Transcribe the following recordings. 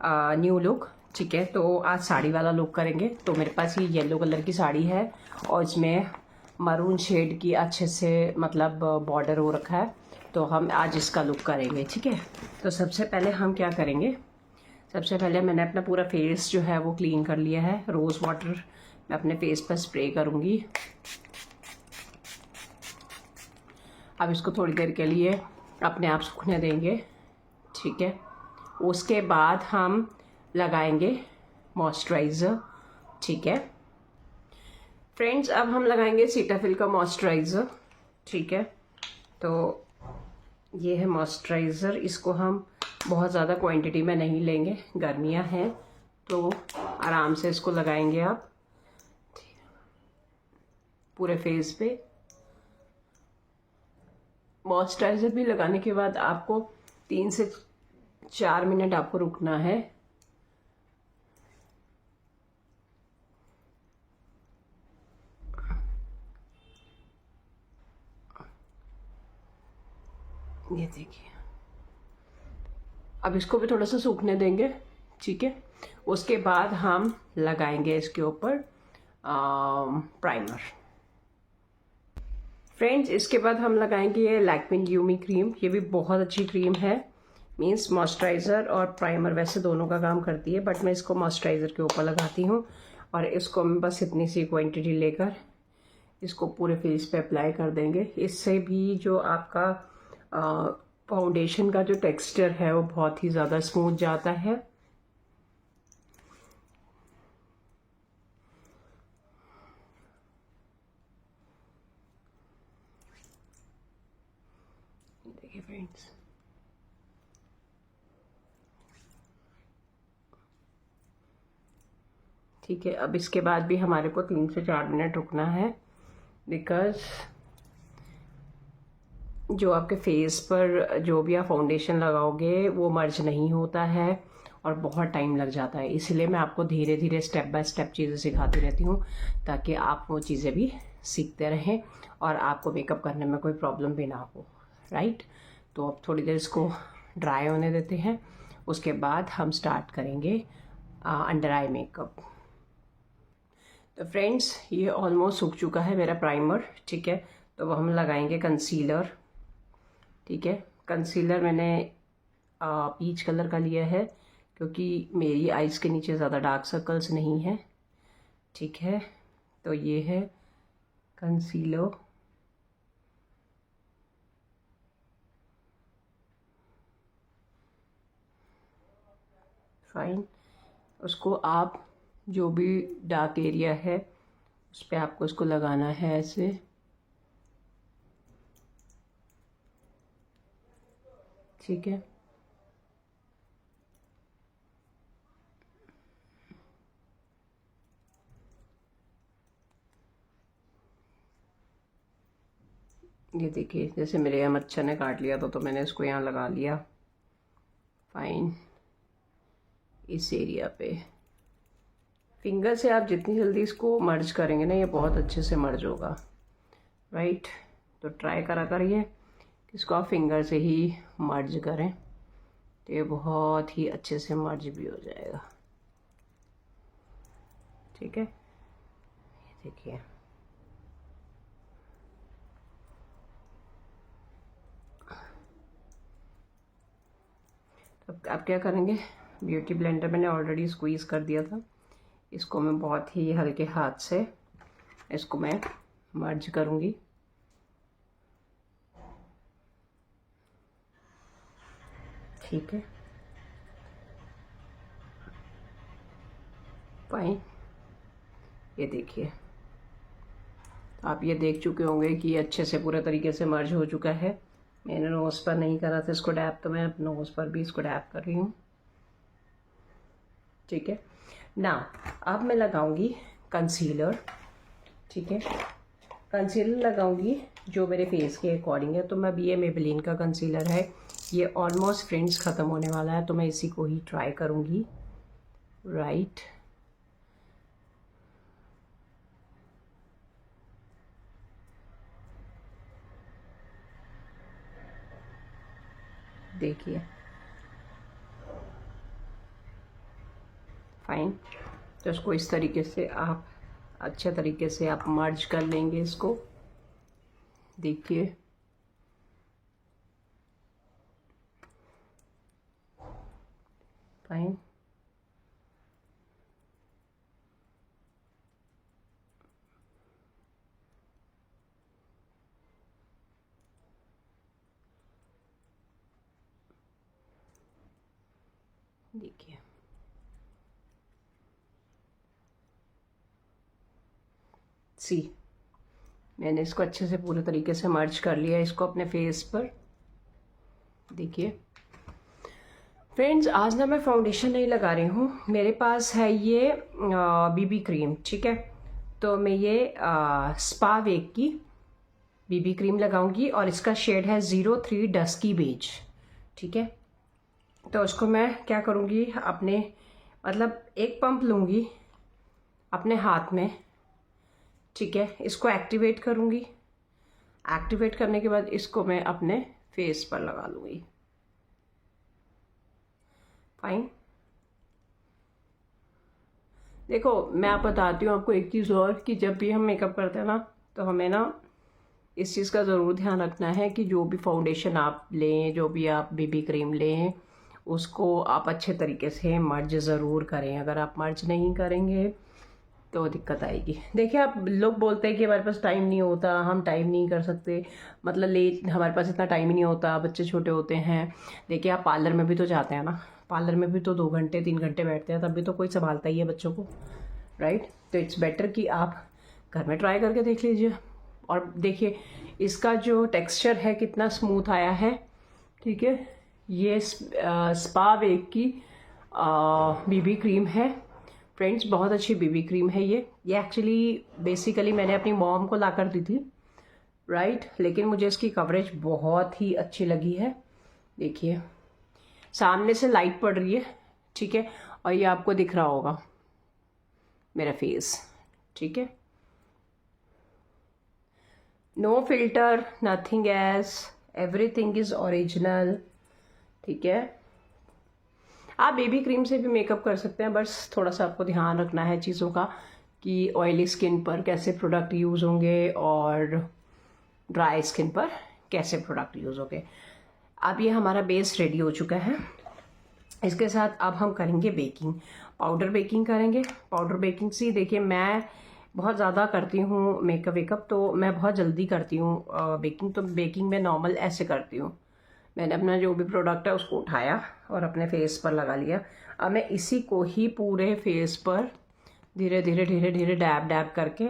New look. ठीक है, तो आज साड़ी वाला लुक करेंगे। तो मेरे पास ये येलो कलर की साड़ी है और इसमें मरून शेड की अच्छे से मतलब बॉर्डर हो रखा है। तो हम आज इसका लुक करेंगे। ठीक है, तो सबसे पहले हम क्या करेंगे, सबसे पहले मैंने अपना पूरा फेस जो है वो क्लीन कर लिया है। रोज़ वाटर मैं अपने फेस पर स्प्रे करूँगी। अब इसको थोड़ी देर के लिए अपने आप सूखने देंगे। ठीक है, उसके बाद हम लगाएंगे मॉइस्चराइज़र। ठीक है फ्रेंड्स, अब हम लगाएंगे सीटाफिल का मॉइस्चराइज़र। ठीक है, तो ये है मॉइस्चराइज़र। इसको हम बहुत ज़्यादा क्वांटिटी में नहीं लेंगे, गर्मियाँ हैं तो आराम से इसको लगाएंगे आप पूरे फेस पे। मॉइस्चराइज़र भी लगाने के बाद आपको 3 से 4 मिनट आपको रुकना है। ये देखिए, अब इसको भी थोड़ा सा सूखने देंगे। ठीक है, उसके बाद हम लगाएंगे इसके ऊपर प्राइमर। फ्रेंड्स, इसके बाद हम लगाएंगे ये लैक्मे ड्यूमी क्रीम। ये भी बहुत अच्छी क्रीम है, मीन्स मॉइस्चराइज़र और प्राइमर वैसे दोनों का काम करती है, बट मैं इसको मॉइस्चराइज़र के ऊपर लगाती हूँ। और इसको हम बस इतनी सी क्वांटिटी लेकर इसको पूरे फेस पे अप्लाई कर देंगे। इससे भी जो आपका फाउंडेशन का जो टेक्सचर है वो बहुत ही ज़्यादा स्मूथ जाता है। देखिए फ्रेंड्स, ठीक है, अब इसके बाद भी हमारे को 3 से 4 मिनट रुकना है, बिकॉज जो आपके फेस पर जो भी आप फाउंडेशन लगाओगे वो मर्ज नहीं होता है और बहुत टाइम लग जाता है। इसलिए मैं आपको धीरे धीरे स्टेप बाय स्टेप चीज़ें सिखाती रहती हूँ, ताकि आप वो चीज़ें भी सीखते रहें और आपको मेकअप करने में कोई प्रॉब्लम भी ना हो। राइट, तो अब थोड़ी देर इसको ड्राई होने देते हैं, उसके बाद हम स्टार्ट करेंगे अंडर आई मेकअप। तो फ्रेंड्स, ये ऑलमोस्ट सूख चुका है मेरा प्राइमर। ठीक है, तो अब हम लगाएंगे कंसीलर। ठीक है, कंसीलर मैंने पीच कलर का लिया है, क्योंकि मेरी आइज़ के नीचे ज़्यादा डार्क सर्कल्स नहीं है। ठीक है, तो ये है कंसीलर। फाइन, उसको आप जो भी डार्क एरिया है उस पर आपको इसको लगाना है ऐसे। ठीक है, ये देखिए, जैसे मेरे यहाँ मच्छर ने काट लिया था तो मैंने इसको यहाँ लगा लिया। फाइन, इस एरिया पे फिंगर से आप जितनी जल्दी इसको मर्ज करेंगे ना, ये बहुत अच्छे से मर्ज होगा। राइट, तो ट्राई करा करिए कि इसको आप फिंगर से ही मर्ज करें, तो ये बहुत ही अच्छे से मर्ज भी हो जाएगा। ठीक है, ये देखिए, तो अब क्या करेंगे, ब्यूटी ब्लेंडर मैंने ऑलरेडी स्क्वीज़ कर दिया था, इसको मैं बहुत ही हल्के हाथ से इसको मैं मर्ज करूँगी। ठीक है, फाइन, ये देखिए, तो आप ये देख चुके होंगे कि ये अच्छे से पूरे तरीके से मर्ज हो चुका है। मैंने नोज़ पर नहीं करा था इसको डैप, तो मैं नोज़ पर भी इसको डैप कर रही हूँ। ठीक है ना, अब मैं लगाऊंगी कंसीलर। ठीक है, कंसीलर लगाऊंगी जो मेरे फेस के अकॉर्डिंग है। तो मैं भी, ये मेबेलिन का कंसीलर है, ये ऑलमोस्ट फ्रेंड्स ख़त्म होने वाला है, तो मैं इसी को ही ट्राई करूँगी। राइट, देखिए, फाइन। तो इसको इस तरीके से आप अच्छे तरीके से आप मर्ज कर लेंगे इसको, देखिए। फाइन। देखिए सी, मैंने इसको अच्छे से पूरे तरीके से मर्ज कर लिया इसको अपने फेस पर। देखिए फ्रेंड्स, आज ना मैं फाउंडेशन नहीं लगा रही हूँ, मेरे पास है ये बीबी क्रीम, ठीक है। तो मैं ये स्पा वेक की बीबी क्रीम लगाऊंगी और इसका शेड है 03 डस्की बेज, ठीक है। तो उसको मैं क्या करूँगी, अपने मतलब एक पंप लूँगी अपने हाथ में, ठीक है। इसको एक्टिवेट करूँगी, एक्टिवेट करने के बाद इसको मैं अपने फेस पर लगा लूँगी। फाइन। देखो मैं आप बताती हूँ आपको एक चीज़ और, कि जब भी हम मेकअप करते हैं ना, तो हमें ना इस चीज़ का ज़रूर ध्यान रखना है कि जो भी फाउंडेशन आप लें, जो भी आप बीबी क्रीम लें, उसको आप अच्छे तरीके से मर्ज ज़रूर करें। अगर आप मर्ज नहीं करेंगे तो दिक्कत आएगी। देखिए आप लोग बोलते हैं कि हमारे पास टाइम नहीं होता, हम टाइम नहीं कर सकते, मतलब लेट, हमारे पास इतना टाइम ही नहीं होता, बच्चे छोटे होते हैं। देखिए आप पार्लर में भी तो जाते हैं ना, पार्लर में भी तो 2 घंटे 3 घंटे बैठते हैं, तब भी तो कोई संभालता ही है बच्चों को, राइट। तो इट्स बेटर कि आप घर में ट्राई करके देख लीजिए। और देखिए इसका जो टेक्सचर है कितना स्मूथ आया है, ठीक है। ये स्पा वेक की बीबी क्रीम है फ्रेंड्स, बहुत अच्छी बीबी क्रीम है ये एक्चुअली बेसिकली मैंने अपनी मॉम को ला कर दी थी, राइट। लेकिन मुझे इसकी कवरेज बहुत ही अच्छी लगी है। देखिए सामने से लाइट पड़ रही है, ठीक है, और ये आपको दिख रहा होगा मेरा फेस, ठीक है। No filter, nothing else, everything is original, ठीक है। आप बेबी क्रीम से भी मेकअप कर सकते हैं, बस थोड़ा सा आपको ध्यान रखना है चीज़ों का कि ऑयली स्किन पर कैसे प्रोडक्ट यूज़ होंगे और ड्राई स्किन पर कैसे प्रोडक्ट यूज़ होंगे। अब ये हमारा बेस रेडी हो चुका है। इसके साथ अब हम करेंगे बेकिंग, पाउडर बेकिंग करेंगे। पाउडर बेकिंग से देखिए मैं बहुत ज़्यादा करती हूँ मेकअप वेकअप, तो मैं बहुत जल्दी करती हूँ बेकिंग। तो बेकिंग में नॉर्मल ऐसे करती हूँ, मैंने अपना जो भी प्रोडक्ट है उसको उठाया और अपने फेस पर लगा लिया। अब मैं इसी को ही पूरे फेस पर धीरे धीरे धीरे धीरे डैब डैब करके,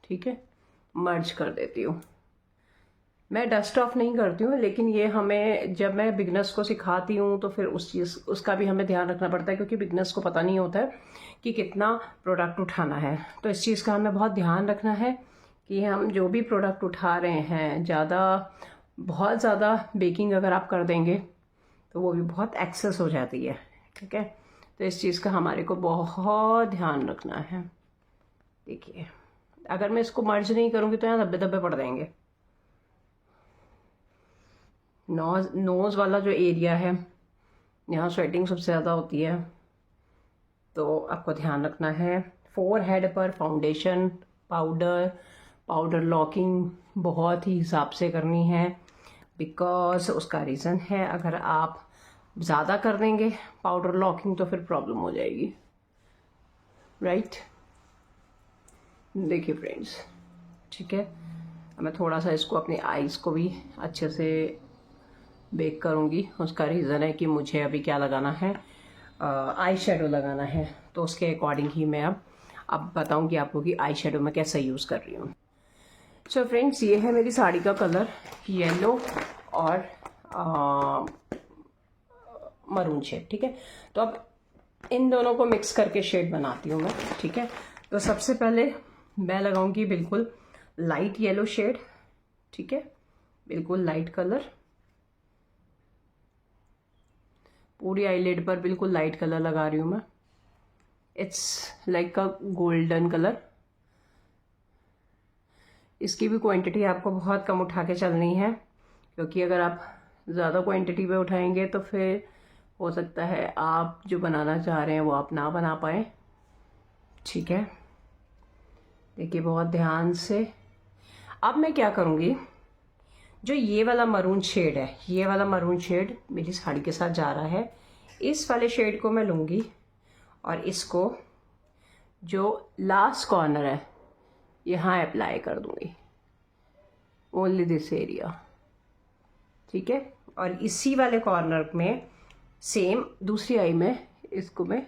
ठीक है, मर्ज कर देती हूँ। मैं डस्ट ऑफ नहीं करती हूँ, लेकिन ये हमें जब मैं बिगनर्स को सिखाती हूँ तो फिर उसका भी हमें ध्यान रखना पड़ता है, क्योंकि बिगनर्स को पता नहीं होता है कि कितना प्रोडक्ट उठाना है। तो इस चीज़ का हमें बहुत ध्यान रखना है कि हम जो भी प्रोडक्ट उठा रहे हैं, बहुत ज़्यादा बेकिंग अगर आप कर देंगे तो वो भी बहुत एक्सेस हो जाती है, ठीक है। तो इस चीज़ का हमारे को बहुत ध्यान रखना है। देखिए अगर मैं इसको मर्ज नहीं करूँगी तो यहाँ धब्बे धब्बे पड़ जाएंगे। नोज़ वाला जो एरिया है, यहाँ स्वेटिंग सबसे ज़्यादा होती है, तो आपको ध्यान रखना है। फोरहेड पर फाउंडेशन, पाउडर लॉकिंग बहुत ही हिसाब से करनी है, बिकॉज उसका रीज़न है अगर आप ज़्यादा कर देंगे पाउडर लॉकिंग तो फिर प्रॉब्लम हो जाएगी, राइट। देखिए फ्रेंड्स, ठीक है, मैं थोड़ा सा इसको अपनी आईज़ को भी अच्छे से बेक करूँगी। उसका रीज़न है कि मुझे अभी क्या लगाना है, आई शेडो लगाना है, तो उसके अकॉर्डिंग ही मैं अब बताऊँगी आपको कि आई शेडो मैं कैसे यूज़ कर रही हूँ। सो फ्रेंड्स, ये है मेरी साड़ी का कलर, येलो और मरून शेड, ठीक है। तो अब इन दोनों को मिक्स करके शेड बनाती हूँ मैं, ठीक है। तो सबसे पहले मैं लगाऊंगी बिल्कुल लाइट येलो शेड, ठीक है, बिल्कुल लाइट कलर, पूरी आईलिड पर बिल्कुल लाइट कलर लगा रही हूँ मैं। It's like a golden colour. इसकी भी क्वांटिटी आपको बहुत कम उठा के चलनी है, क्योंकि अगर आप ज़्यादा क्वांटिटी पे उठाएंगे तो फिर हो सकता है आप जो बनाना चाह रहे हैं वो आप ना बना पाए। ठीक है, देखिए बहुत ध्यान से। अब मैं क्या करूँगी, जो ये वाला मरून शेड है, ये वाला मरून शेड मेरी साड़ी के साथ जा रहा है, इस वाले शेड को मैं लूँगी और इसको जो लास्ट कॉर्नर है यहाँ अप्लाई कर दूँगी, ओनली दिस एरिया। ठीक है, और इसी वाले कॉर्नर में सेम दूसरी आई में इसको मैं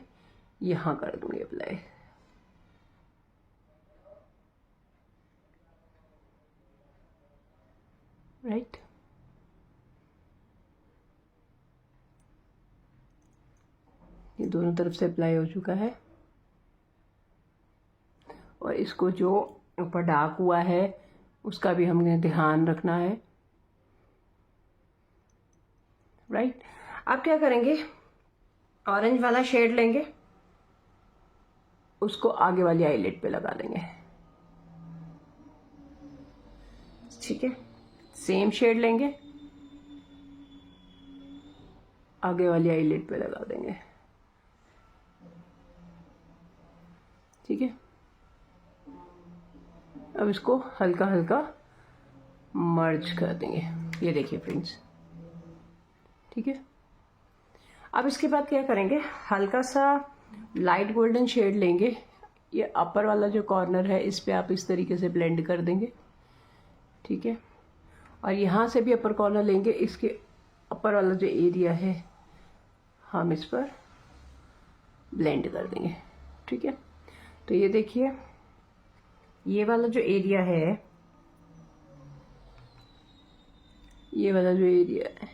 यहाँ कर दूँगी अप्लाई। राइट, ये दोनों तरफ से अप्लाई हो चुका है। और इसको जो ऊपर डार्क हुआ है उसका भी हमें ध्यान रखना है। राइट, अब क्या करेंगे, ऑरेंज वाला शेड लेंगे, उसको आगे वाली आईलिड पे लगा देंगे। ठीक है, सेम शेड लेंगे, आगे वाली आईलिड पे लगा देंगे। ठीक है, अब इसको हल्का हल्का मर्ज कर देंगे, ये देखिए फ्रेंड्स। ठीक है, अब इसके बाद क्या करेंगे, हल्का सा लाइट गोल्डन शेड लेंगे, ये अपर वाला जो कॉर्नर है इस पे आप इस तरीके से ब्लेंड कर देंगे। ठीक है, और यहाँ से भी अपर कॉर्नर लेंगे, इसके अपर वाला जो एरिया है हम इस पर ब्लेंड कर देंगे। ठीक है, तो ये देखिए ये वाला जो एरिया है, ये वाला जो एरिया है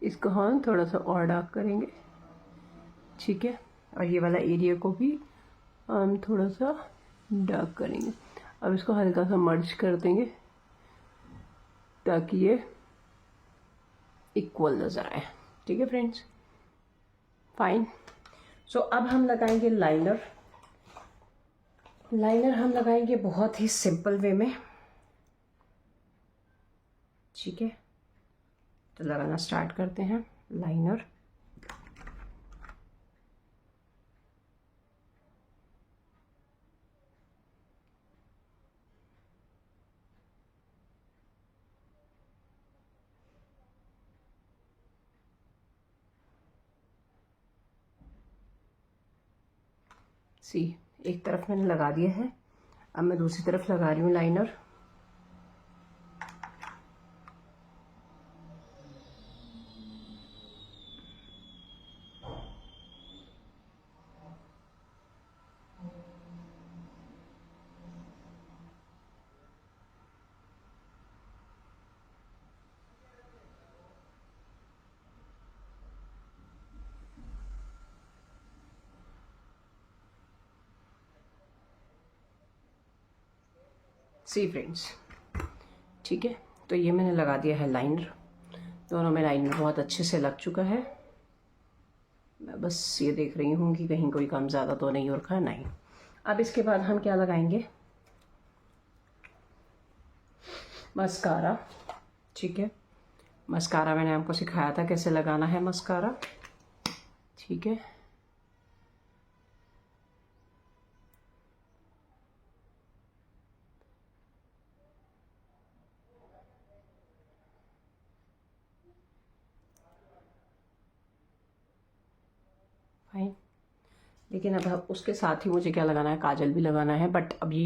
इसको हम थोड़ा सा और डार्क करेंगे। ठीक है, और ये वाला एरिया को भी हम थोड़ा सा डार्क करेंगे। अब इसको हल्का सा मर्ज कर देंगे ताकि ये इक्वल नज़र आए। ठीक है फ्रेंड्स, फाइन। सो अब हम लगाएंगे लाइनर। लाइनर हम लगाएंगे बहुत ही सिंपल वे में। ठीक है, तो लगाना स्टार्ट करते हैं लाइनर। सी, एक तरफ मैंने लगा दिया है, अब मैं दूसरी तरफ लगा रही हूँ लाइनर। सी फ्रेंड्स, ठीक है, तो ये मैंने लगा दिया है लाइनर। दोनों में लाइनर बहुत अच्छे से लग चुका है। मैं बस ये देख रही हूँ कि कहीं कोई कम ज़्यादा तो नहीं हो रखा है, नहीं। अब इसके बाद हम क्या लगाएंगे, मस्कारा। ठीक है, मस्कारा मैंने आपको सिखाया था कैसे लगाना है मस्कारा। ठीक है, फाइन। लेकिन अब उसके साथ ही मुझे क्या लगाना है, काजल भी लगाना है, बट अभी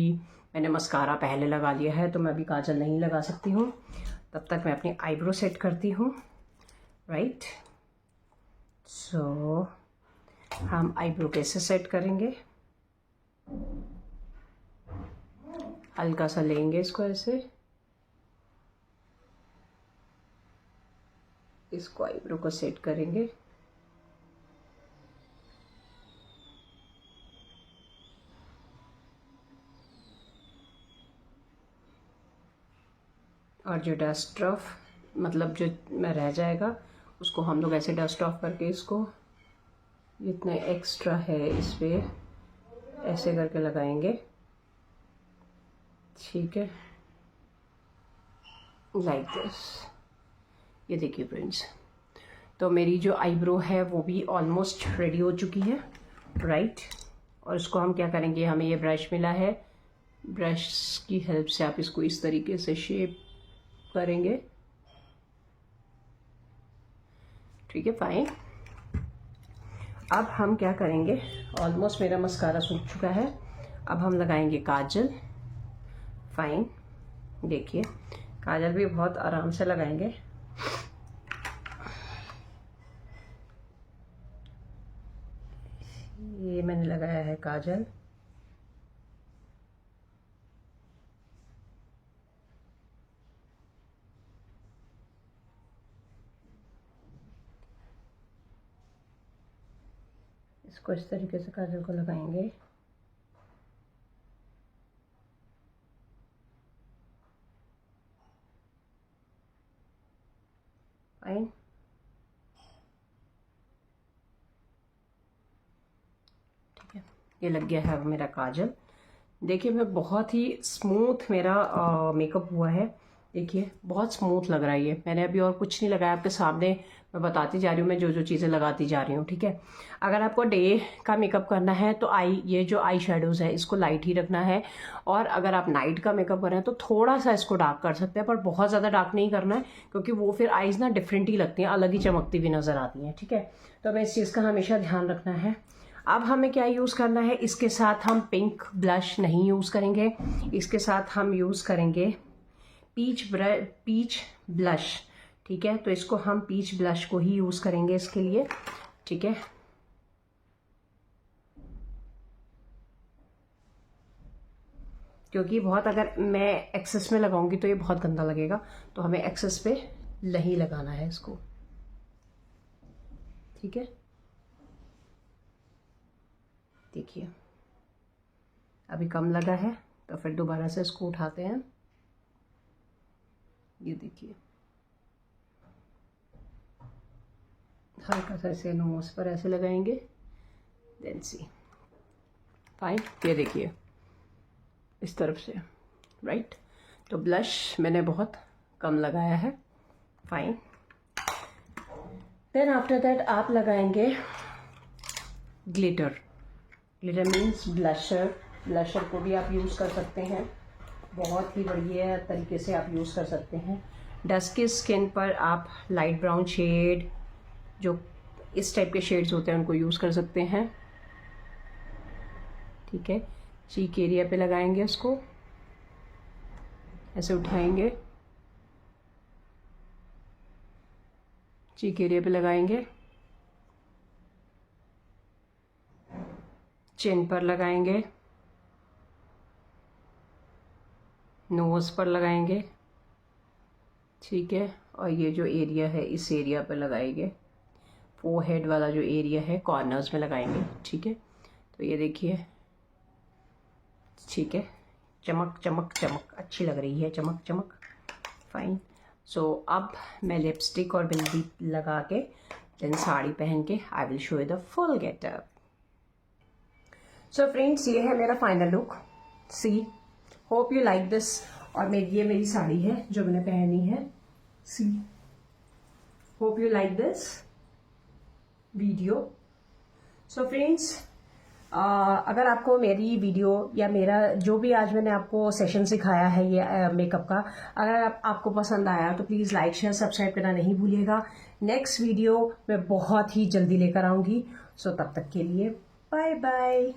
मैंने मस्कारा पहले लगा लिया है तो मैं अभी काजल नहीं लगा सकती हूँ। तब तक मैं अपनी आईब्रो सेट करती हूँ। राइट, सो हम आईब्रो कैसे सेट करेंगे, हल्का सा लेंगे इसको ऐसे, इसको आईब्रो को सेट करेंगे। और जो डस्ट ऑफ मतलब जो रह जाएगा उसको हम लोग ऐसे डस्ट ऑफ करके इसको जितना एक्स्ट्रा है इस पे ऐसे करके लगाएंगे। ठीक है, लाइक दिस। ये देखिए फ्रेंड्स, तो मेरी जो आईब्रो है वो भी ऑलमोस्ट रेडी हो चुकी है, राइट। और इसको हम क्या करेंगे, हमें ये ब्रश मिला है, ब्रश की हेल्प से आप इसको इस तरीके से शेप करेंगे, ठीक है, फाइन। अब हम क्या करेंगे, ऑलमोस्ट मेरा मस्कारा सूख चुका है, अब हम लगाएंगे काजल, फाइन। देखिए काजल भी बहुत आराम से लगाएंगे। ये मैंने लगाया है काजल, इसको इस तरीके से काजल को लगाएंगे। फाइन, ठीक है, ये लग गया है अब मेरा काजल। देखिए मैं बहुत ही स्मूथ मेरा मेकअप हुआ है, देखिए बहुत स्मूथ लग रहा है ये। मैंने अभी और कुछ नहीं लगाया, आपके सामने मैं बताती जा रही हूँ, मैं जो जो चीज़ें लगाती जा रही हूँ, ठीक है। अगर आपको डे का मेकअप करना है तो ये जो आई शेडोज़ है इसको लाइट ही रखना है, और अगर आप नाइट का मेकअप कर रहे हैं तो थोड़ा सा इसको डार्क कर सकते हैं, पर बहुत ज़्यादा डार्क नहीं करना है, क्योंकि वो फिर आईज ना डिफरेंट ही लगती हैं, अलग ही चमकती हुई नज़र आती हैं, ठीक है। तो हमें इस चीज़ का हमेशा ध्यान रखना है। अब हमें क्या यूज़ करना है, इसके साथ हम पिंक ब्लश नहीं यूज़ करेंगे, इसके साथ हम यूज़ करेंगे पीच ब्लश, ठीक है। तो इसको हम पीच ब्लश को ही यूज़ करेंगे इसके लिए, ठीक है। क्योंकि बहुत अगर मैं एक्सेस में लगाऊंगी तो ये बहुत गंदा लगेगा, तो हमें एक्सेस पे नहीं लगाना है इसको, ठीक है। देखिए अभी कम लगा है तो फिर दोबारा से इसको उठाते हैं, ये देखिए हल्का सा ऐसे नोज पर ऐसे लगाएंगे, देन सी, फाइन। ये देखिए इस तरफ से, राइट। तो ब्लश मैंने बहुत कम लगाया है, फाइन। देन आफ्टर दैट आप लगाएंगे glitter. Glitter means blusher, blusher को भी आप यूज़ कर सकते हैं, बहुत ही बढ़िया तरीके से आप यूज़ कर सकते हैं। डस्की स्किन पर आप लाइट ब्राउन शेड, जो इस टाइप के शेड्स होते हैं उनको यूज़ कर सकते हैं, ठीक है। चीक एरिया पे लगाएंगे, उसको ऐसे उठाएंगे, चीक एरिया पे लगाएंगे, चिन पर लगाएंगे, नोज पर लगाएंगे, ठीक है। और ये जो एरिया है इस एरिया पर लगाएंगे, फोरहेड वाला जो एरिया है कॉर्नर्स में लगाएंगे, ठीक है। तो ये देखिए, ठीक है, चमक चमक चमक अच्छी लग रही है, चमक चमक, फाइन। सो अब मैं लिपस्टिक और बिंदी लगा के देन साड़ी पहन के I will show you the full getup. So friends ये है मेरा final look, see, hope you like this. और ये मेरी साड़ी है जो मैंने पहनी है, see, hope you like this video. So friends अगर आपको मेरी वीडियो या मेरा जो भी आज मैंने आपको सेशन सिखाया है ये मेकअप का, अगर आपको पसंद आया तो प्लीज़ लाइक शेयर सब्सक्राइब करना नहीं भूलिएगा। नेक्स्ट वीडियो मैं बहुत ही जल्दी लेकर आऊँगी, सो तब तक के लिए बाय बाय।